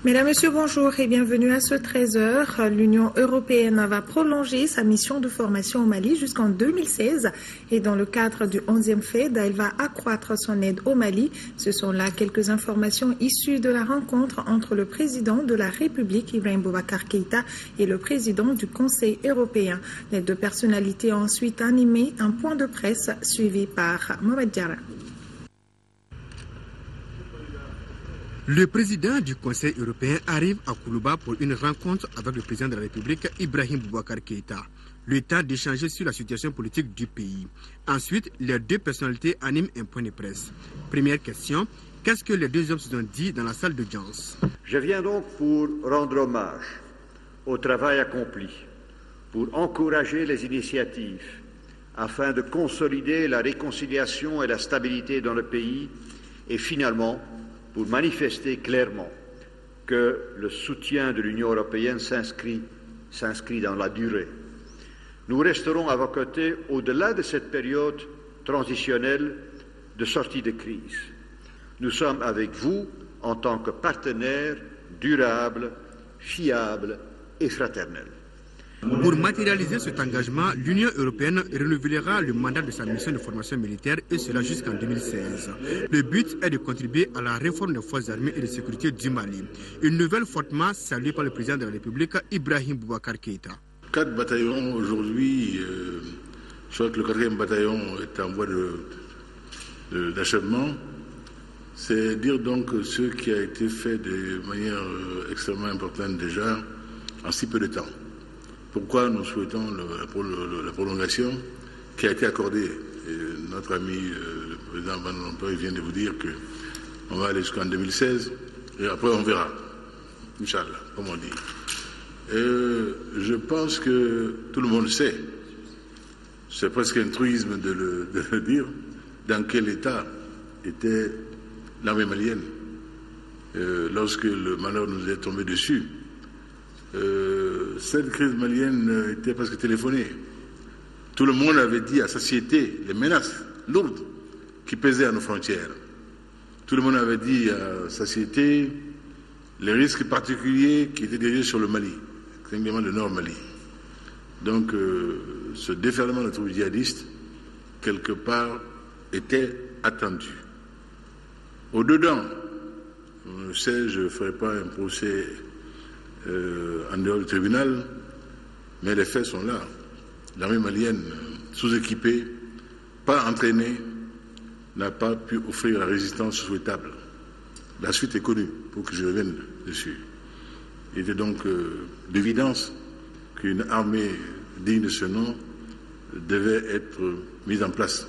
Mesdames, Messieurs, bonjour et bienvenue à ce 13h. L'Union européenne va prolonger sa mission de formation au Mali jusqu'en 2016 et dans le cadre du 11e FED, elle va accroître son aide au Mali. Ce sont là quelques informations issues de la rencontre entre le président de la République, Ibrahim Boubacar Keïta, et le président du Conseil européen. Les deux personnalités ont ensuite animé un point de presse suivi par Mohamed Diarra. Le président du Conseil européen arrive à Koulouba pour une rencontre avec le président de la République, Ibrahim Boubacar Keïta. Le temps d'échanger sur la situation politique du pays. Ensuite, les deux personnalités animent un point de presse. Première question, qu'est-ce que les deux hommes se sont dit dans la salle d'audience? Je viens donc pour rendre hommage au travail accompli, pour encourager les initiatives afin de consolider la réconciliation et la stabilité dans le pays et finalement pour manifester clairement que le soutien de l'Union européenne s'inscrit dans la durée. Nous resterons à vos côtés au-delà de cette période transitionnelle de sortie de crise. Nous sommes avec vous en tant que partenaires durables, fiables et fraternels. Pour matérialiser cet engagement, l'Union européenne renouvellera le mandat de sa mission de formation militaire et cela jusqu'en 2016. Le but est de contribuer à la réforme des forces armées et de sécurité du Mali. Une nouvelle fortement saluée par le président de la République, Ibrahim Boubacar Keïta. 4 bataillons aujourd'hui, je crois que le 4e bataillon est en voie d'achèvement. C'est dire donc ce qui a été fait de manière extrêmement importante déjà en si peu de temps. Pourquoi nous souhaitons la prolongation qui a été accordée. Et notre ami le président Van Rompuy vient de vous dire qu'on va aller jusqu'en 2016 et après on verra. Inch'Allah, comme on dit. Je pense que tout le monde sait, c'est presque un truisme de le dire, dans quel état était l'armée malienne lorsque le malheur nous est tombé dessus. Cette crise malienne était presque téléphonée. Tout le monde avait dit à satiété les menaces lourdes qui pesaient à nos frontières. Tout le monde avait dit à satiété les risques particuliers qui étaient dirigés sur le Mali, singulièrement le Nord Mali. Donc ce déferlement de troupes djihadistes, quelque part, était attendu. Au-dedans, je sais, je ne ferai pas un procès en dehors du tribunal, mais les faits sont là. L'armée malienne, sous-équipée, pas entraînée, n'a pas pu offrir la résistance souhaitable. La suite est connue, pour que je revienne dessus. Il était donc d'évidence qu'une armée digne de ce nom devait être mise en place.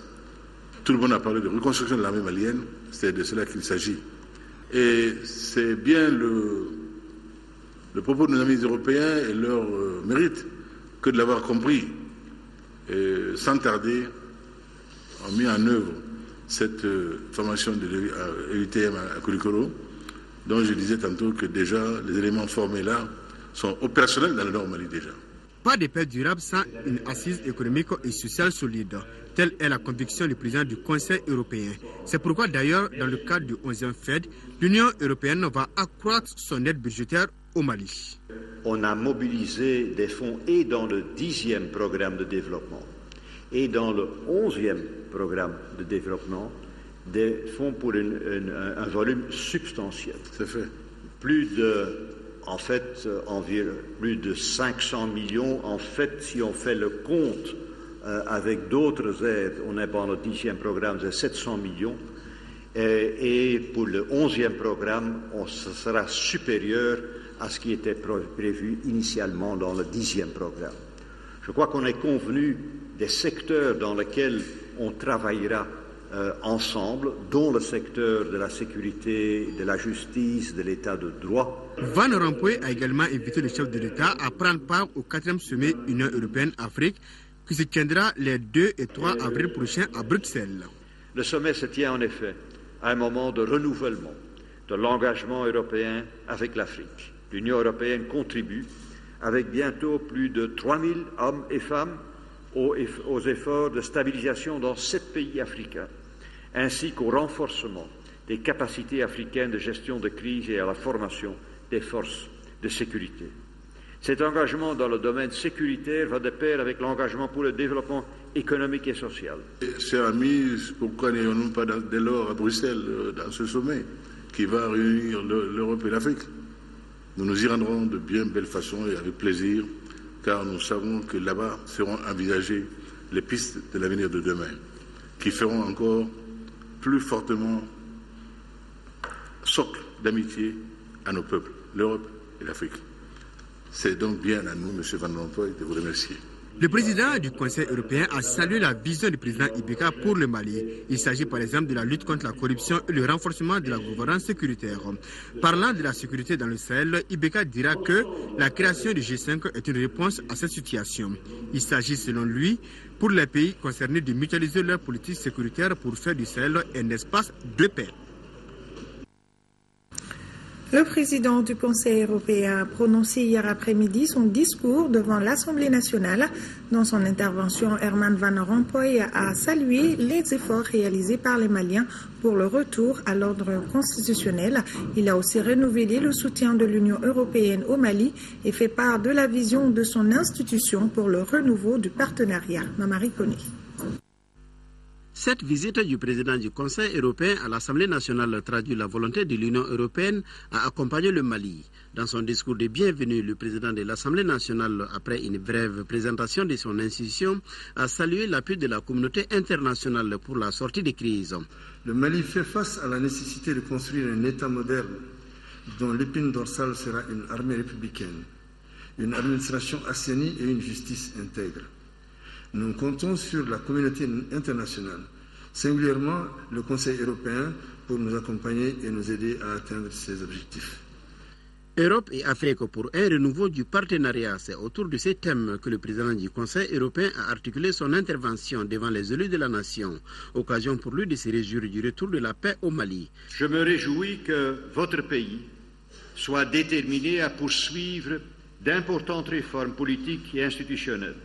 Tout le monde a parlé de reconstruction de l'armée malienne, c'est de cela qu'il s'agit. Et c'est bien le propos de nos amis européens et leur mérite que de l'avoir compris. Et sans tarder, ont mis en œuvre cette formation de l'UTM à Koulikoro, dont je disais tantôt que déjà les éléments formés là sont opérationnels dans le Nord Mali déjà. Pas de paix durable sans une assise économique et sociale solide. Telle est la conviction du président du Conseil européen. C'est pourquoi d'ailleurs, dans le cadre du 11e FED, l'Union européenne va accroître son aide budgétaire au Mali. On a mobilisé des fonds et dans le 10e programme de développement et dans le 11e programme de développement, des fonds pour un volume substantiel. C'est fait. Environ plus de 500 millions. En fait, si on fait le compte avec d'autres aides, on est dans le 10e programme, c'est 700 millions. Et pour le 11e programme, ce sera supérieur à ce qui était prévu initialement dans le 10e programme. Je crois qu'on est convenu des secteurs dans lesquels on travaillera ensemble, dont le secteur de la sécurité, de la justice, de l'état de droit. Van Rompuy a également invité le chef de l'État à prendre part au 4e sommet Union européenne-Afrique qui se tiendra les 2 et 3 avril prochains à Bruxelles. Le sommet se tient en effet à un moment de renouvellement de l'engagement européen avec l'Afrique. L'Union européenne contribue avec bientôt plus de 3000 hommes et femmes aux efforts de stabilisation dans 7 pays africains, ainsi qu'au renforcement des capacités africaines de gestion de crise et à la formation des forces de sécurité. Cet engagement dans le domaine sécuritaire va de pair avec l'engagement pour le développement économique et social. Chers amis, pourquoi n'ayons-nous pas dès lors à Bruxelles dans ce sommet qui va réunir l'Europe et l'Afrique? Nous nous y rendrons de bien belle façon et avec plaisir, car nous savons que là-bas seront envisagées les pistes de l'avenir de demain, qui feront encore plus fortement socle d'amitié à nos peuples, l'Europe et l'Afrique. C'est donc bien à nous, M. Van Rompuy, de vous remercier. Le président du Conseil européen a salué la vision du président Ibeka pour le Mali. Il s'agit par exemple de la lutte contre la corruption et le renforcement de la gouvernance sécuritaire. Parlant de la sécurité dans le Sahel, Ibeka dira que la création du G5 est une réponse à cette situation. Il s'agit selon lui pour les pays concernés de mutualiser leur politique sécuritaire pour faire du Sahel un espace de paix. Le président du Conseil européen a prononcé hier après-midi son discours devant l'Assemblée nationale. Dans son intervention, Herman Van Rompuy a salué les efforts réalisés par les Maliens pour le retour à l'ordre constitutionnel. Il a aussi renouvelé le soutien de l'Union européenne au Mali et fait part de la vision de son institution pour le renouveau du partenariat. Mamari Koné. Cette visite du président du Conseil européen à l'Assemblée nationale traduit la volonté de l'Union européenne à accompagner le Mali. Dans son discours de bienvenue, le président de l'Assemblée nationale, après une brève présentation de son institution, a salué l'appui de la communauté internationale pour la sortie des crises. Le Mali fait face à la nécessité de construire un État moderne dont l'épine dorsale sera une armée républicaine, une administration assainie et une justice intègre. Nous comptons sur la communauté internationale, singulièrement le Conseil européen, pour nous accompagner et nous aider à atteindre ces objectifs. Europe et Afrique pour un renouveau du partenariat. C'est autour de ces thèmes que le président du Conseil européen a articulé son intervention devant les élus de la nation. Occasion pour lui de se réjouir du retour de la paix au Mali. Je me réjouis que votre pays soit déterminé à poursuivre d'importantes réformes politiques et institutionnelles.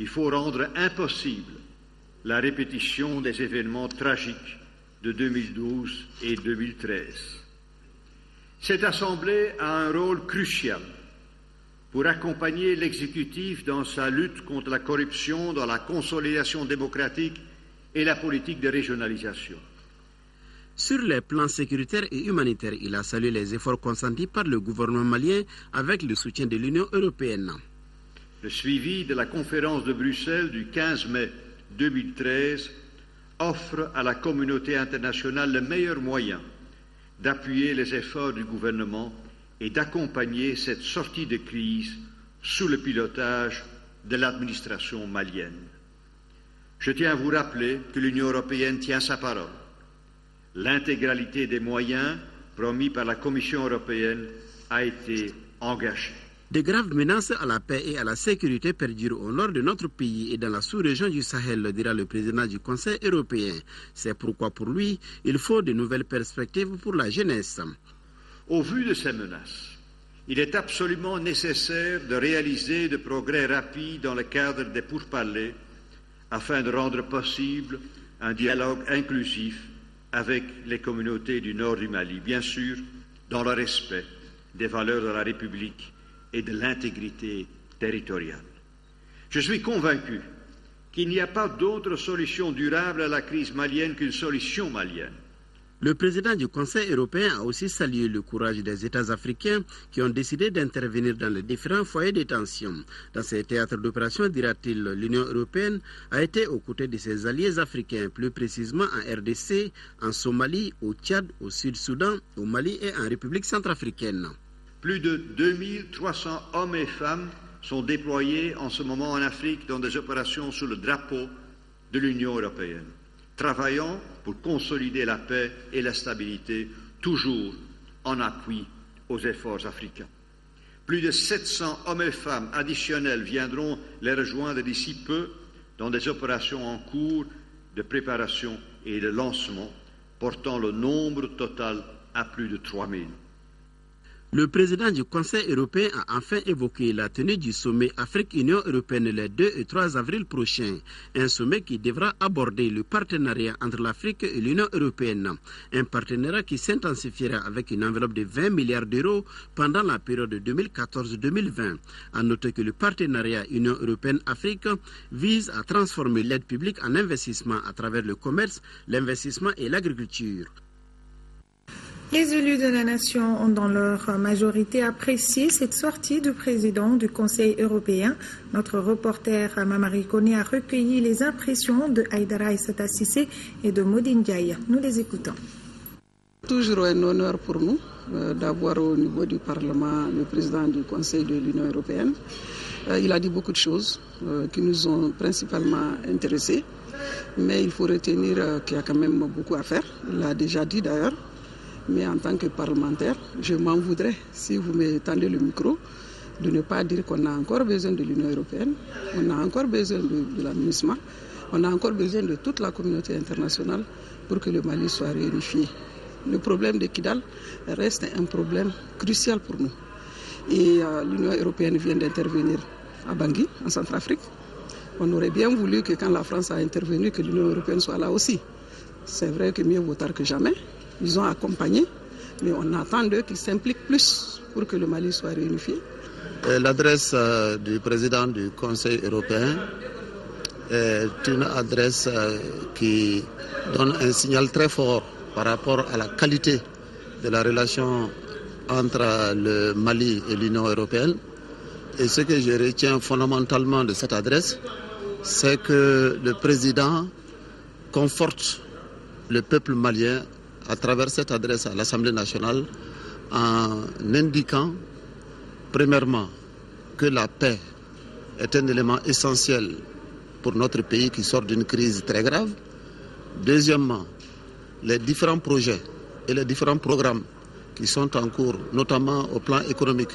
Il faut rendre impossible la répétition des événements tragiques de 2012 et 2013. Cette Assemblée a un rôle crucial pour accompagner l'exécutif dans sa lutte contre la corruption, dans la consolidation démocratique et la politique de régionalisation. Sur les plans sécuritaires et humanitaires, il a salué les efforts consentis par le gouvernement malien avec le soutien de l'Union européenne. Le suivi de la conférence de Bruxelles du 15 mai 2013 offre à la communauté internationale le meilleur moyen d'appuyer les efforts du gouvernement et d'accompagner cette sortie de crise sous le pilotage de l'administration malienne. Je tiens à vous rappeler que l'Union européenne tient sa parole. L'intégralité des moyens promis par la Commission européenne a été engagée. De graves menaces à la paix et à la sécurité perdurent au nord de notre pays et dans la sous-région du Sahel, dira le président du Conseil européen. C'est pourquoi pour lui, il faut de nouvelles perspectives pour la jeunesse. Au vu de ces menaces, il est absolument nécessaire de réaliser des progrès rapides dans le cadre des pourparlers afin de rendre possible un dialogue inclusif avec les communautés du nord du Mali, bien sûr dans le respect des valeurs de la République et de l'intégrité territoriale. Je suis convaincu qu'il n'y a pas d'autre solution durable à la crise malienne qu'une solution malienne. Le président du Conseil européen a aussi salué le courage des États africains qui ont décidé d'intervenir dans les différents foyers de tension. Dans ces théâtres d'opération, dira-t-il, l'Union européenne a été aux côtés de ses alliés africains, plus précisément en RDC, en Somalie, au Tchad, au Sud-Soudan, au Mali et en République centrafricaine. Plus de 2300 hommes et femmes sont déployés en ce moment en Afrique dans des opérations sous le drapeau de l'Union européenne, travaillant pour consolider la paix et la stabilité, toujours en appui aux efforts africains. Plus de 700 hommes et femmes additionnels viendront les rejoindre d'ici peu dans des opérations en cours de préparation et de lancement, portant le nombre total à plus de 3000. Le président du Conseil européen a enfin évoqué la tenue du sommet Afrique-Union européenne les 2 et 3 avril prochains. Un sommet qui devra aborder le partenariat entre l'Afrique et l'Union européenne. Un partenariat qui s'intensifiera avec une enveloppe de 20 milliards d'euros pendant la période 2014-2020. À noter que le partenariat Union européenne-Afrique vise à transformer l'aide publique en investissement à travers le commerce, l'investissement et l'agriculture. Les élus de la nation ont dans leur majorité apprécié cette sortie du président du Conseil européen. Notre reporter Mamari Koné a recueilli les impressions de Haïdara Aïssata Cissé et de Modine Ndiaye. Nous les écoutons. Toujours un honneur pour nous d'avoir au niveau du Parlement le président du Conseil de l'Union européenne. Il a dit beaucoup de choses qui nous ont principalement intéressés, mais il faut retenir qu'il y a quand même beaucoup à faire. Il l'a déjà dit d'ailleurs. Mais en tant que parlementaire, je m'en voudrais, si vous me tendez le micro, de ne pas dire qu'on a encore besoin de l'Union européenne, on a encore besoin de la MINUSMA, on a encore besoin de toute la communauté internationale pour que le Mali soit réunifié. Le problème de Kidal reste un problème crucial pour nous. Et l'Union européenne vient d'intervenir à Bangui, en Centrafrique. On aurait bien voulu que quand la France a intervenu, que l'Union européenne soit là aussi. C'est vrai que mieux vaut tard que jamais. Ils ont accompagné, mais on attend d'eux qu'ils s'impliquent plus pour que le Mali soit réunifié. L'adresse du président du Conseil européen est une adresse qui donne un signal très fort par rapport à la qualité de la relation entre le Mali et l'Union européenne. Et ce que je retiens fondamentalement de cette adresse, c'est que le président conforte le peuple malien à travers cette adresse à l'Assemblée nationale en indiquant, premièrement, que la paix est un élément essentiel pour notre pays qui sort d'une crise très grave. Deuxièmement, les différents projets et les différents programmes qui sont en cours, notamment au plan économique,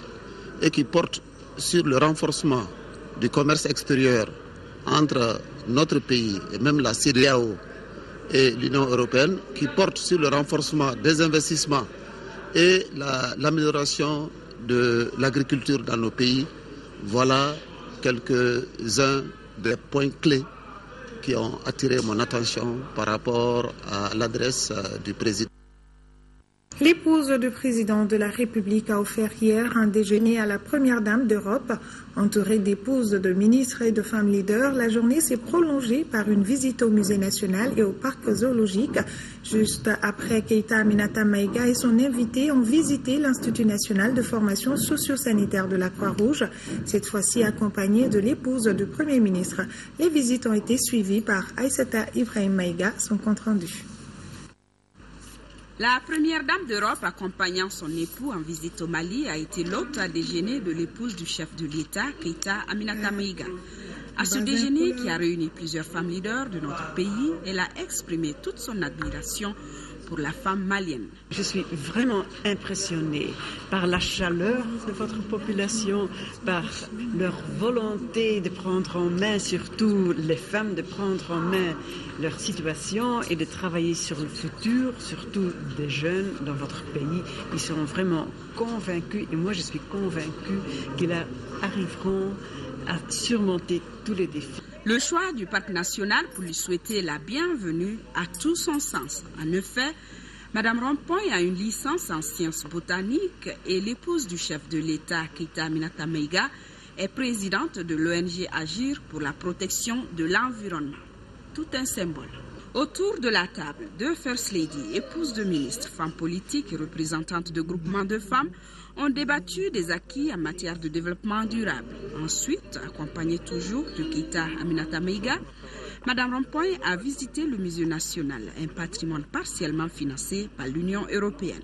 et qui portent sur le renforcement du commerce extérieur entre notre pays et même la CEDEAO et l'Union européenne, qui porte sur le renforcement des investissements et l'amélioration de l'agriculture dans nos pays. Voilà quelques-uns des points clés qui ont attiré mon attention par rapport à l'adresse du président. L'épouse du président de la République a offert hier un déjeuner à la première dame d'Europe. Entourée d'épouses, de ministres et de femmes leaders, la journée s'est prolongée par une visite au musée national et au parc zoologique. Juste après, Keita Aminata Maïga et son invité ont visité l'Institut national de formation socio-sanitaire de la Croix-Rouge, cette fois-ci accompagnée de l'épouse du Premier ministre. Les visites ont été suivies par Aïssata Ibrahim Maïga, son compte rendu. La première dame d'Europe, accompagnant son époux en visite au Mali, a été l'hôte à déjeuner de l'épouse du chef de l'État, Keita Aminata Maïga. À ce déjeuner, qui a réuni plusieurs femmes leaders de notre pays, elle a exprimé toute son admiration pour la femme malienne. Je suis vraiment impressionnée par la chaleur de votre population, par leur volonté de prendre en main, surtout les femmes, de prendre en main leur situation et de travailler sur le futur, surtout des jeunes dans votre pays. Ils seront vraiment convaincus, et moi je suis convaincue qu'ils arriveront à surmonter tous les défis. Le choix du parc national pour lui souhaiter la bienvenue a tout son sens. En effet, Mme Rompoy a une licence en sciences botaniques et l'épouse du chef de l'État, Keita Aminata Maïga, est présidente de l'ONG Agir pour la protection de l'environnement. Tout un symbole. Autour de la table, deux First Lady, épouses de ministres, femmes politiques et représentantes de groupements de femmes, ont débattu des acquis en matière de développement durable. Ensuite, accompagnée toujours de Keita Aminata Maïga, Mme Rompoy a visité le Musée national, un patrimoine partiellement financé par l'Union européenne.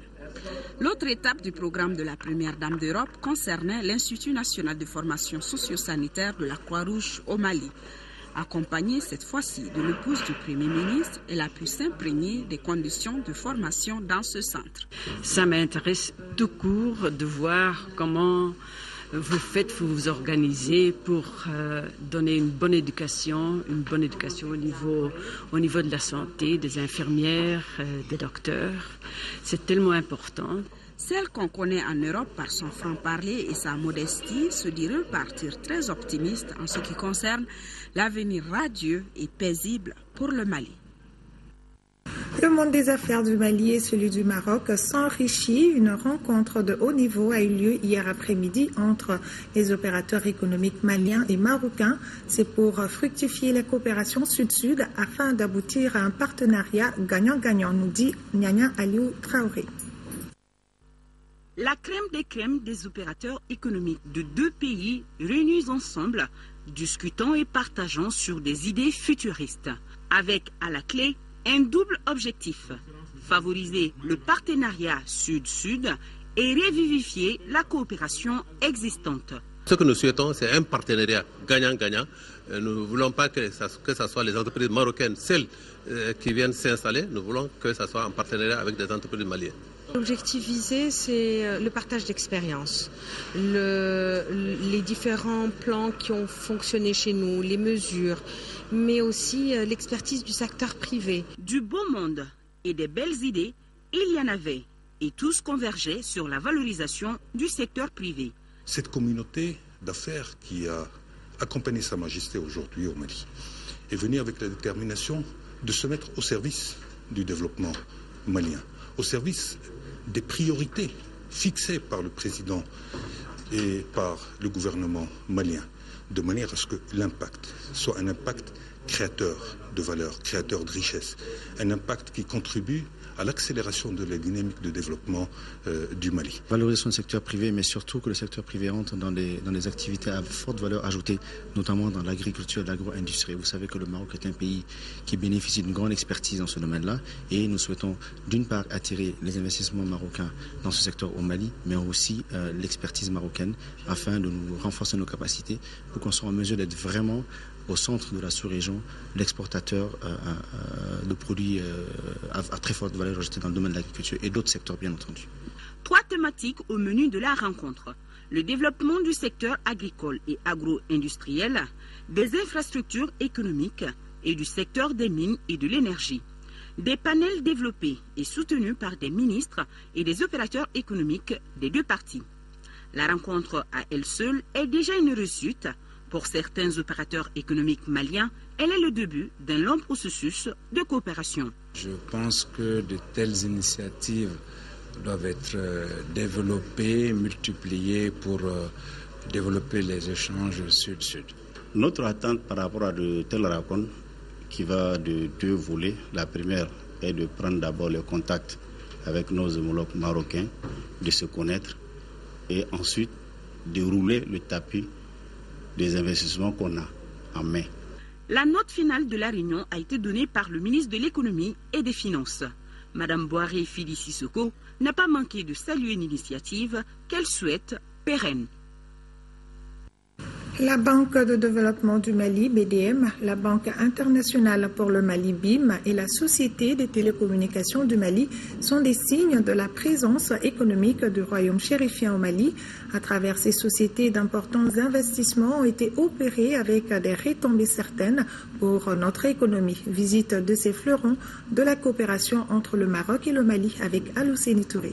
L'autre étape du programme de la Première Dame d'Europe concernait l'Institut national de formation socio-sanitaire de la Croix-Rouge au Mali. Accompagnée cette fois-ci de l'épouse du Premier ministre, elle a pu s'imprégner des conditions de formation dans ce centre. Ça m'intéresse tout court de voir comment vous vous organisez pour donner une bonne éducation au niveau de la santé, des infirmières, des docteurs. C'est tellement important. Celle qu'on connaît en Europe par son franc-parler et sa modestie se dit repartir très optimiste en ce qui concerne l'avenir radieux et paisible pour le Mali. Le monde des affaires du Mali et celui du Maroc s'enrichit. Une rencontre de haut niveau a eu lieu hier après-midi entre les opérateurs économiques maliens et marocains. C'est pour fructifier la coopération sud-sud afin d'aboutir à un partenariat gagnant-gagnant, nous dit Nyanya Aliou Traoré. La crème des crèmes des opérateurs économiques de deux pays réunis ensemble, discutant et partageant sur des idées futuristes, avec à la clé un double objectif, favoriser le partenariat sud-sud et revivifier la coopération existante. Ce que nous souhaitons, c'est un partenariat gagnant-gagnant. Nous ne voulons pas que ce soit les entreprises marocaines seules qui viennent s'installer. Nous voulons que ce soit en partenariat avec des entreprises maliennes. L'objectif visé, c'est le partage d'expériences, les différents plans qui ont fonctionné chez nous, les mesures, mais aussi l'expertise du secteur privé. Du beau monde et des belles idées, il y en avait, et tous convergeaient sur la valorisation du secteur privé. Cette communauté d'affaires qui a accompagné Sa Majesté aujourd'hui au Mali est venue avec la détermination de se mettre au service du développement malien, au service des priorités fixées par le président et par le gouvernement malien, de manière à ce que l'impact soit un impact créateur de valeur, créateur de richesse, un impact qui contribue à l'accélération de la dynamique de développement du Mali. Valorisation du secteur privé, mais surtout que le secteur privé entre dans des activités à forte valeur ajoutée, notamment dans l'agriculture et l'agro-industrie. Vous savez que le Maroc est un pays qui bénéficie d'une grande expertise dans ce domaine-là et nous souhaitons d'une part attirer les investissements marocains dans ce secteur au Mali, mais aussi l'expertise marocaine afin de nous renforcer nos capacités pour qu'on soit en mesure d'être vraiment au centre de la sous-région, l'exportateur de produits à très forte valeur ajoutée dans le domaine de l'agriculture et d'autres secteurs bien entendu. 3 thématiques au menu de la rencontre. Le développement du secteur agricole et agro-industriel, des infrastructures économiques et du secteur des mines et de l'énergie. Des panels développés et soutenus par des ministres et des opérateurs économiques des deux parties. La rencontre à elle seule est déjà une réussite. Pour certains opérateurs économiques maliens, elle est le début d'un long processus de coopération. Je pense que de telles initiatives doivent être développées, multipliées pour développer les échanges sud-sud. Notre attente par rapport à de telles rencontres qui va de deux volets. La première est de prendre d'abord le contact avec nos homologues marocains, de se connaître et ensuite de rouler le tapis des investissements qu'on a en main. La note finale de la réunion a été donnée par le ministre de l'Économie et des Finances. Madame Boiré Fili Sissoko n'a pas manqué de saluer une initiative qu'elle souhaite pérenne. La Banque de développement du Mali, BDM, la Banque internationale pour le Mali, BIM, et la Société des télécommunications du Mali sont des signes de la présence économique du royaume chérifien au Mali. À travers ces sociétés, d'importants investissements ont été opérés avec des retombées certaines pour notre économie. Visite de ces fleurons de la coopération entre le Maroc et le Mali avec Alousseni Touré.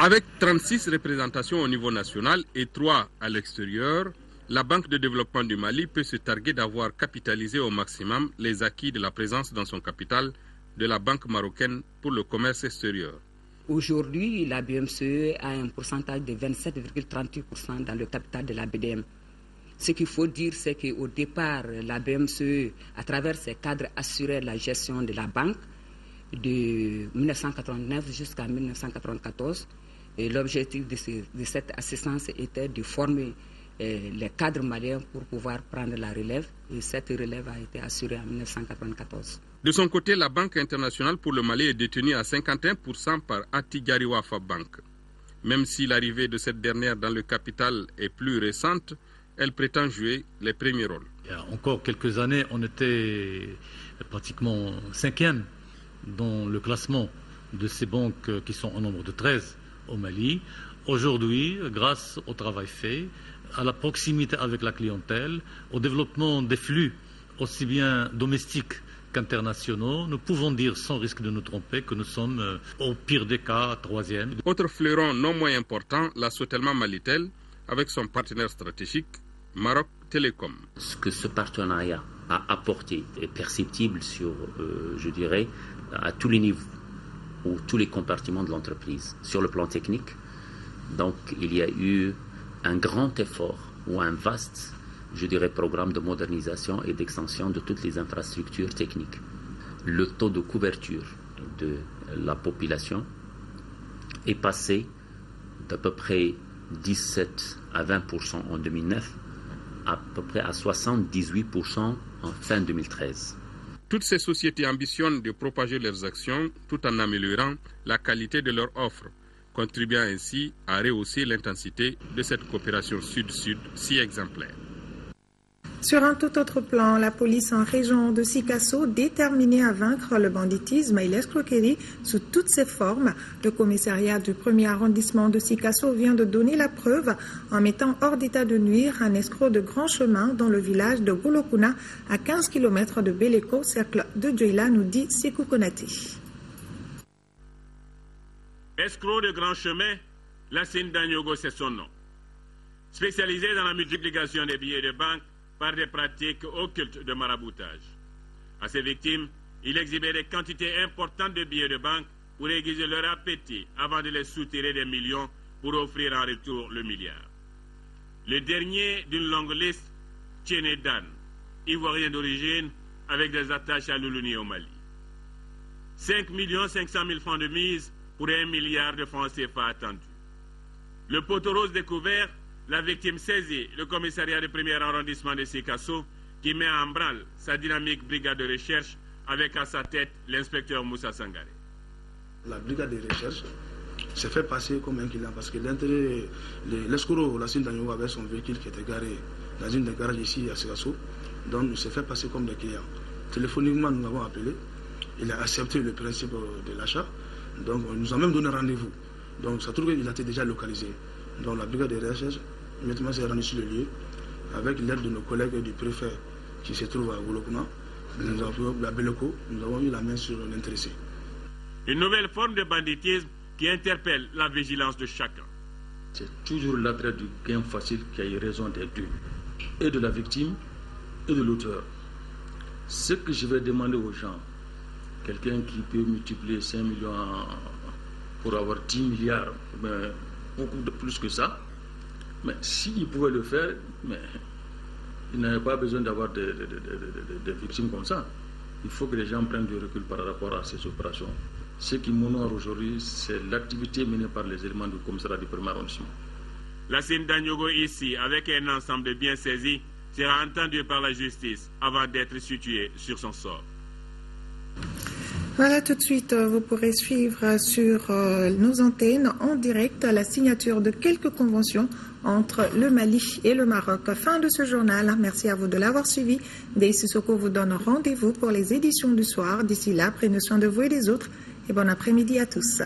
Avec 36 représentations au niveau national et 3 à l'extérieur, la Banque de développement du Mali peut se targuer d'avoir capitalisé au maximum les acquis de la présence dans son capital de la Banque marocaine pour le commerce extérieur. Aujourd'hui, la BMCE a un pourcentage de 27,38% dans le capital de la BDM. Ce qu'il faut dire, c'est qu'au départ, la BMCE, à travers ses cadres, assurait la gestion de la banque de 1989 jusqu'à 1994. Et l'objectif de cette assistance était de former les cadres maliens pour pouvoir prendre la relève. Et cette relève a été assurée en 1994. De son côté, la Banque internationale pour le Mali est détenue à 51% par Attijari Wafa Bank. Même si l'arrivée de cette dernière dans le capital est plus récente, elle prétend jouer les premiers rôles. Il y a encore quelques années, on était pratiquement 5e dans le classement de ces banques qui sont au nombre de 13 au Mali. Aujourd'hui, grâce au travail fait, à la proximité avec la clientèle, au développement des flux aussi bien domestiques qu'internationaux, nous pouvons dire sans risque de nous tromper que nous sommes au pire des cas 3e. Autre fleuron non moins important, la Sotelma Malitel, avec son partenaire stratégique, Maroc Télécom. Ce que ce partenariat a apporté est perceptible sur, je dirais, à tous les niveaux ou tous les compartiments de l'entreprise. Sur le plan technique, donc il y a eu un grand effort ou un vaste, je dirais, programme de modernisation et d'extension de toutes les infrastructures techniques. Le taux de couverture de la population est passé d'à peu près 17 à 20% en 2009 à peu près à 78% en fin 2013. Toutes ces sociétés ambitionnent de propager leurs actions tout en améliorant la qualité de leur offre, contribuant ainsi à rehausser l'intensité de cette coopération sud-sud si exemplaire. Sur un tout autre plan, la police en région de Sikasso, déterminée à vaincre le banditisme et l'escroquerie sous toutes ses formes, le commissariat du 1er arrondissement de Sikasso vient de donner la preuve en mettant hors d'état de nuire un escroc de grand chemin dans le village de Golokuna, à 15 km de Beleko, cercle de Djoila, nous dit Sekou Konati. Escroc de grand chemin, Lassine Danyogo, c'est son nom. Spécialisé dans la multiplication des billets de banque par des pratiques occultes de maraboutage. À ses victimes, il exhibait des quantités importantes de billets de banque pour aiguiser leur appétit avant de les soutirer des millions pour offrir en retour le milliard. Le dernier d'une longue liste, Tchéné Dan, ivoirien d'origine avec des attaches à Loulouni au Mali. 5 500 000 francs de mise pour 1 milliard de francs CFA attendus. Le poteau rose découvert, la victime saisit le commissariat du 1er arrondissement de Sikasso qui met en branle sa dynamique brigade de recherche avec à sa tête l'inspecteur Moussa Sangaré. La brigade de recherche s'est fait passer comme un client parce que l'escroc, Lassine Danyogo, avait son véhicule qui était garé dans une des garages ici à Sikasso, donc il s'est fait passer comme des clients. Téléphoniquement, nous l'avons appelé, il a accepté le principe de l'achat, donc il nous a même donné rendez-vous. Donc ça trouve qu'il a été déjà localisé. Donc la brigade de recherche immédiatement s'est rendue sur le lieu avec l'aide de nos collègues du préfet qui se trouve à Golokuna, à Beleko, nous avons mis la main sur l'intéressé. Une nouvelle forme de banditisme qui interpelle la vigilance de chacun. C'est toujours l'attrait du gain facile qui a eu raison des deux, et de la victime et de l'auteur. Ce que je vais demander aux gens, quelqu'un qui peut multiplier 5 millions pour avoir 10 milliards, mais beaucoup de plus que ça, mais s'il pouvait le faire, mais il n'avait pas besoin d'avoir des victimes comme ça. Il faut que les gens prennent du recul par rapport à ces opérations. Ce qui m'honore aujourd'hui, c'est l'activité menée par les éléments du commissariat du 1er arrondissement. Lassine Danyogo ici, avec un ensemble de biens saisis, sera entendu par la justice avant d'être situé sur son sort. Voilà, tout de suite, vous pourrez suivre sur nos antennes en direct la signature de quelques conventions entre le Mali et le Maroc. Fin de ce journal. Merci à vous de l'avoir suivi. Dey Sissoko vous donne rendez-vous pour les éditions du soir. D'ici là, prenez soin de vous et des autres et bon après-midi à tous.